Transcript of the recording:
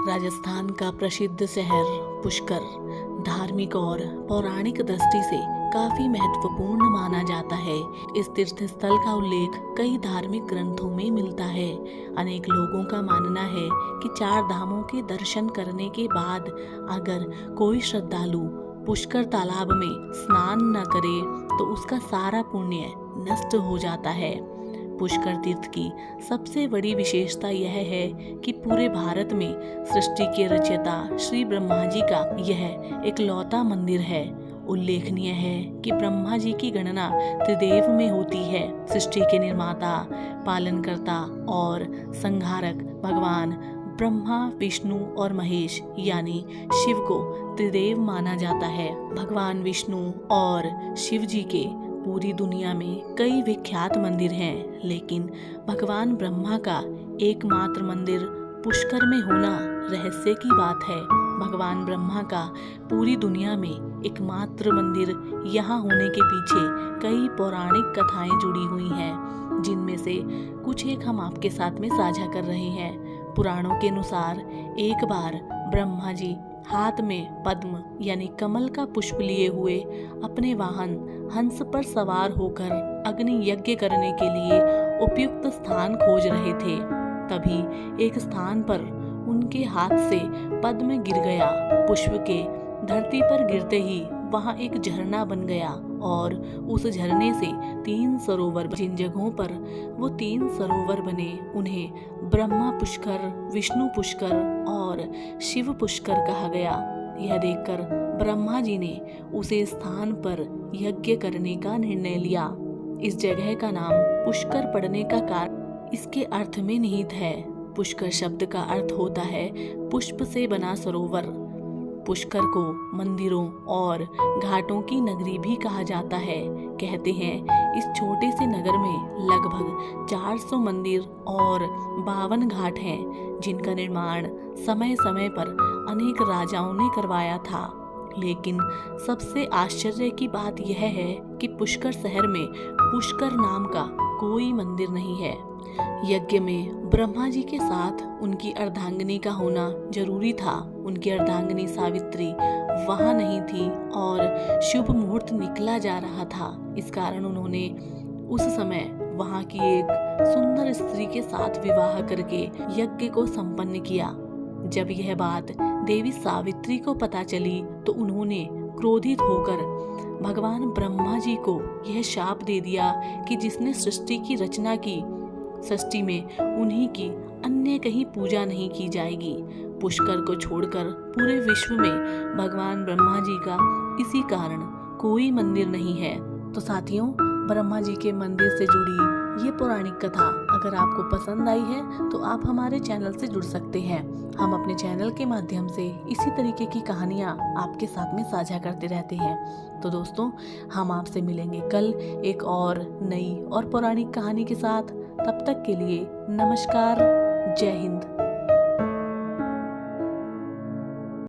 राजस्थान का प्रसिद्ध शहर पुष्कर धार्मिक और पौराणिक दृष्टि से काफी महत्वपूर्ण माना जाता है। इस तीर्थ स्थल का उल्लेख कई धार्मिक ग्रंथों में मिलता है। अनेक लोगों का मानना है कि 4 धामों के दर्शन करने के बाद अगर कोई श्रद्धालु पुष्कर तालाब में स्नान न करे तो उसका सारा पुण्य नष्ट हो जाता है। पुष्कर तीर्थ की सबसे बड़ी विशेषता यह है कि पूरे भारत में सृष्टि के रचयिता श्री ब्रह्मा जी का यह इकलौता मंदिर है। उल्लेखनीय है कि ब्रह्मा जी की गणना त्रिदेव में होती है। सृष्टि के निर्माता, पालनकर्ता और संहारक भगवान ब्रह्मा, विष्णु और महेश यानी शिव को त्रिदेव माना जाता है। भगवान विष्णु और शिव जी के पूरी दुनिया में कई विख्यात मंदिर हैं, लेकिन भगवान ब्रह्मा का एकमात्र मंदिर पुष्कर में होना रहस्य की बात है। भगवान ब्रह्मा का पूरी दुनिया में एकमात्र मंदिर यहाँ होने के पीछे कई पौराणिक कथाएं जुड़ी हुई हैं, जिनमें से कुछ एक हम आपके साथ में साझा कर रहे हैं। पुराणों के अनुसार एक बार ब्रह्मा जी हाथ में पद्म यानी कमल का पुष्प लिए हुए अपने वाहन हंस पर सवार होकर अग्नि यज्ञ करने के लिए उपयुक्त स्थान खोज रहे थे। तभी एक स्थान पर उनके हाथ से पद्म गिर गया। पुष्प के धरती पर गिरते ही वहां एक झरना बन गया और उस झरने से 3 सरोवर, जिन जगहों पर वो 3 सरोवर बने उन्हें ब्रह्मा पुष्कर, विष्णु पुष्कर और शिव पुष्कर कहा गया। यह देखकर ब्रह्मा जी ने उसे स्थान पर यज्ञ करने का निर्णय लिया। इस जगह का नाम पुष्कर पड़ने का कारण इसके अर्थ में निहित है। पुष्कर शब्द का अर्थ होता है पुष्प से बना सरोवर। पुष्कर को मंदिरों और घाटों की नगरी भी कहा जाता है। कहते हैं इस छोटे से नगर में लगभग 400 मंदिर और 52 घाट हैं, जिनका निर्माण समय समय पर अनेक राजाओं ने करवाया था। लेकिन सबसे आश्चर्य की बात यह है कि पुष्कर शहर में पुष्कर नाम का कोई मंदिर नहीं है। यज्ञ में ब्रह्मा जी के साथ उनकी अर्धांगिनी का होना जरूरी था। उनकी अर्धांगिनी सावित्री वहां नहीं थी और शुभ मुहूर्त निकला जा रहा था। इस कारण उन्होंने उस समय वहां की एक सुंदर स्त्री के साथ विवाह करके यज्ञ को संपन्न किया। जब यह बात देवी सावित्री को पता चली तो उन्होंने क्रोधित होकर भगवान ब्रह्मा जी को यह शाप दे दिया कि जिसने सृष्टि की रचना की, सृष्टि में उन्हीं की अन्य कहीं पूजा नहीं की जाएगी। पुष्कर को छोड़कर पूरे विश्व में भगवान ब्रह्मा जी का इसी कारण कोई मंदिर नहीं है। तो साथियों, ब्रह्मा जी के मंदिर से जुड़ी ये पौराणिक कथा अगर आपको पसंद आई है तो आप हमारे चैनल से जुड़ सकते हैं। हम अपने चैनल के माध्यम से इसी तरीके की कहानियाँ आपके साथ में साझा करते रहते हैं। तो दोस्तों, हम आपसे मिलेंगे कल एक और नई और पौराणिक कहानी के साथ। तब तक के लिए नमस्कार, जय हिंद।